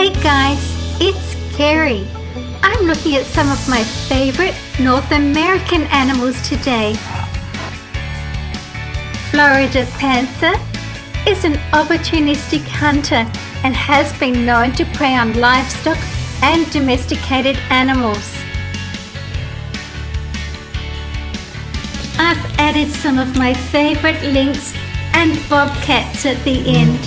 Hey guys, it's Carrie. I'm looking at some of my favorite North American animals today. Florida Panther is an opportunistic hunter and has been known to prey on livestock and domesticated animals. I've added some of my favorite lynx and bobcats at the end.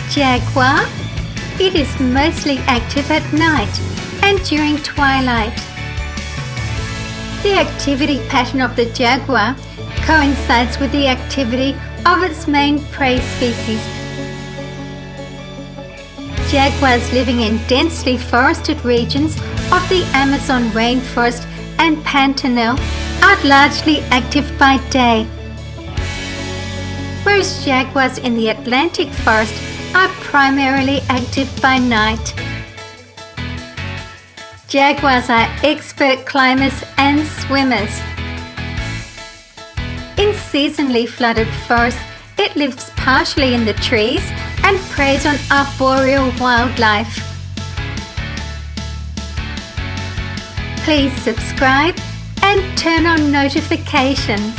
Jaguar. It is mostly active at night and during twilight. The activity pattern of the jaguar coincides with the activity of its main prey species. Jaguars living in densely forested regions of the Amazon rainforest and penile are largely active by day, whereas jaguars in the Atlantic forest are primarily active by night. Jaguars are expert climbers and swimmers. In seasonally flooded forests, it lives partially in the trees and preys on arboreal wildlife. Please subscribe and turn on notifications.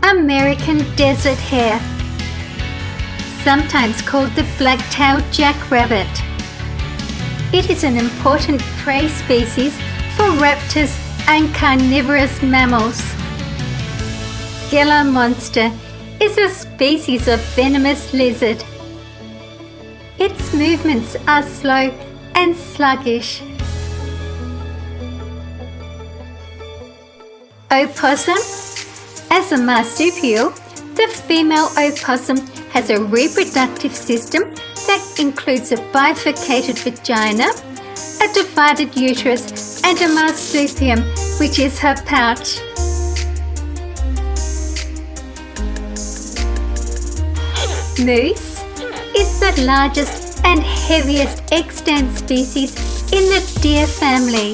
American desert hare, sometimes called the black-tailed jackrabbit. It is an important prey species for raptors and carnivorous mammals. Gila monster is a species of venomous lizard. Its movements are slow and sluggish. Opossum. As a marsupial, the female opossum has a reproductive system that includes a bifurcated vagina, a divided uterus, and a marsupium, which is her pouch. Moose is the largest and heaviest extant species in the deer family.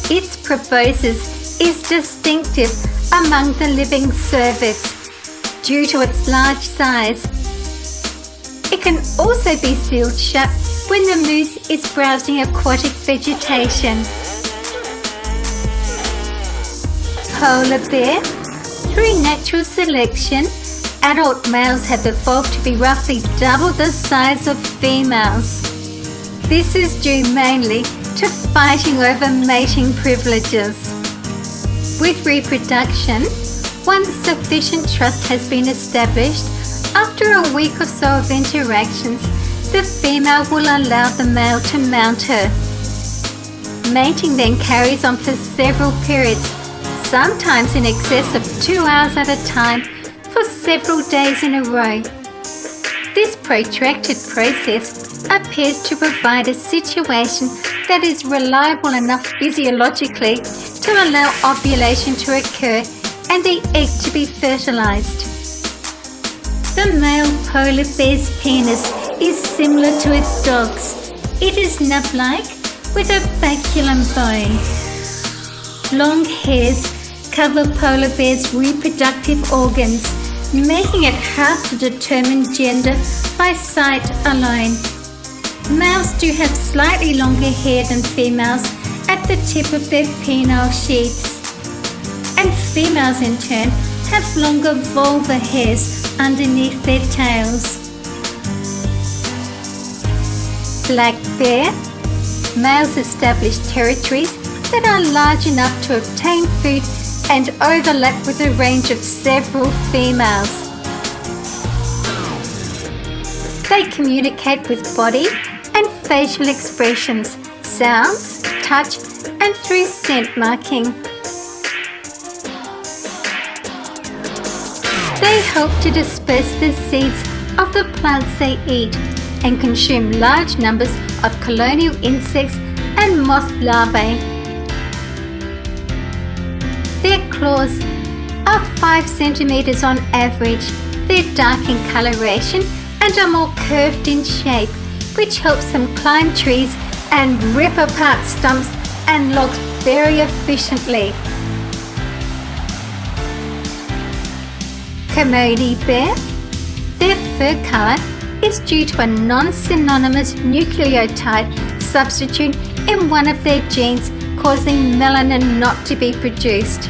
Its proboscis is distinctive among the living cervix due to its large size. It can also be sealed shut when the moose is browsing aquatic vegetation. Polar bear. Through natural selection, adult males have evolved to be roughly double the size of females. This is due mainly to fighting over mating privileges. With reproduction, once sufficient trust has been established, after a week or so of interactions, the female will allow the male to mount her. Mating then carries on for several periods, sometimes in excess of 2 hours at a time, for several days in a row. This protracted process appears to provide a situation that is reliable enough physiologically to allow ovulation to occur and the egg to be fertilized. The male polar bear's penis is similar to its dog's. It is nub-like with a baculum bone. Long hairs cover polar bears' reproductive organs, making it hard to determine gender by sight alone. Males do have slightly longer hair than females at the tip of their penile sheaths, and females in turn have longer vulva hairs underneath their tails. Black bear. Males establish territories that are large enough to obtain food and overlap with a range of several females. They communicate with body and facial expressions, sounds, touch, and through scent marking. They help to disperse the seeds of the plants they eat and consume large numbers of colonial insects and moth larvae. Their claws are 5 centimeters on average. They're dark in coloration and are more curved in shape, which helps them climb trees and rip apart stumps and logs very efficiently. Kermode bear. Their fur colour is due to a non-synonymous nucleotide substitute in one of their genes, causing melanin not to be produced.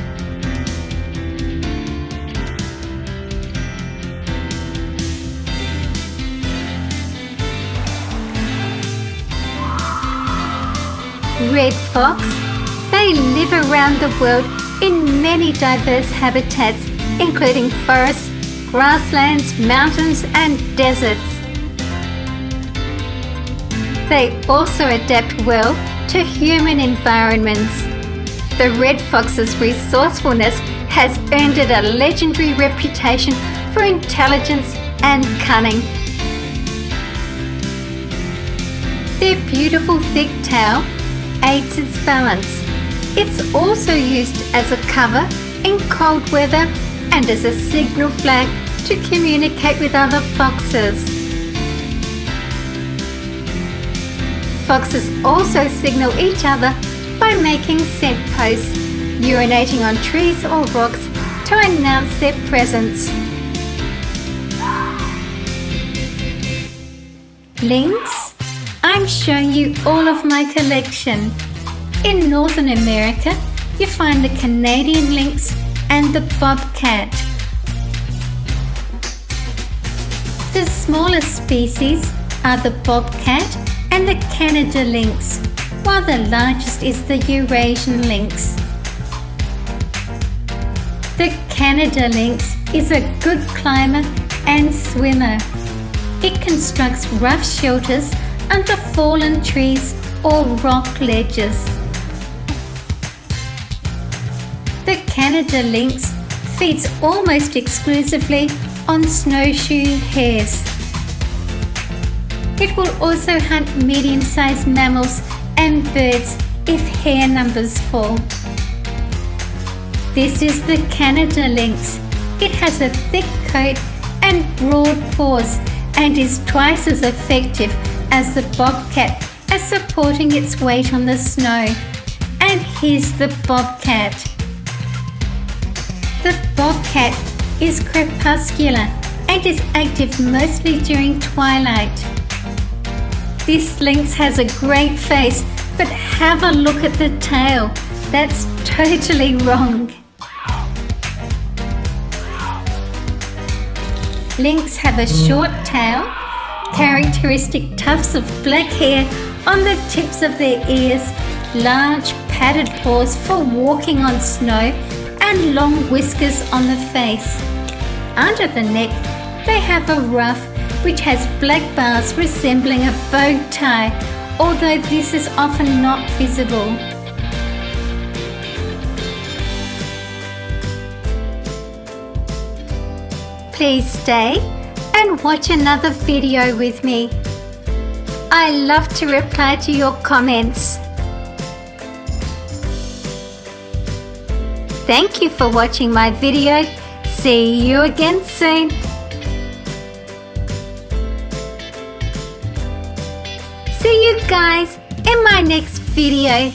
Red fox. They live around the world in many diverse habitats, including forests, grasslands, mountains, and deserts. They also adapt well to human environments. The red fox's resourcefulness has earned it a legendary reputation for intelligence and cunning. Their beautiful thick tail aids its balance. It's also used as a cover in cold weather and as a signal flag to communicate with other foxes. Foxes also signal each other by making scent posts, urinating on trees or rocks to announce their presence. Lynx. I'm showing you all of my collection. In Northern America, you find the Canadian lynx and the bobcat. The smallest species are the bobcat and the Canada lynx, while the largest is the Eurasian lynx. The Canada lynx is a good climber and swimmer. It constructs rough shelters under fallen trees or rock ledges. The Canada lynx feeds almost exclusively on snowshoe hares. It will also hunt medium-sized mammals and birds if hare numbers fall. This is the Canada lynx. It has a thick coat and broad paws and is twice as effective as the bobcat at supporting its weight on the snow. And here's the bobcat. The bobcat is crepuscular and is active mostly during twilight. This lynx has a great face, but have a look at the tail. That's totally wrong. Lynx have a short tail, characteristic tufts of black hair on the tips of their ears, large padded paws for walking on snow, and long whiskers on the face. Under the neck, they have a ruff which has black bars resembling a bow tie, although this is often not visible. Please stay and watch another video with me. I love to reply to your comments. Thank you for watching my video. See you again soon. See you guys in my next video.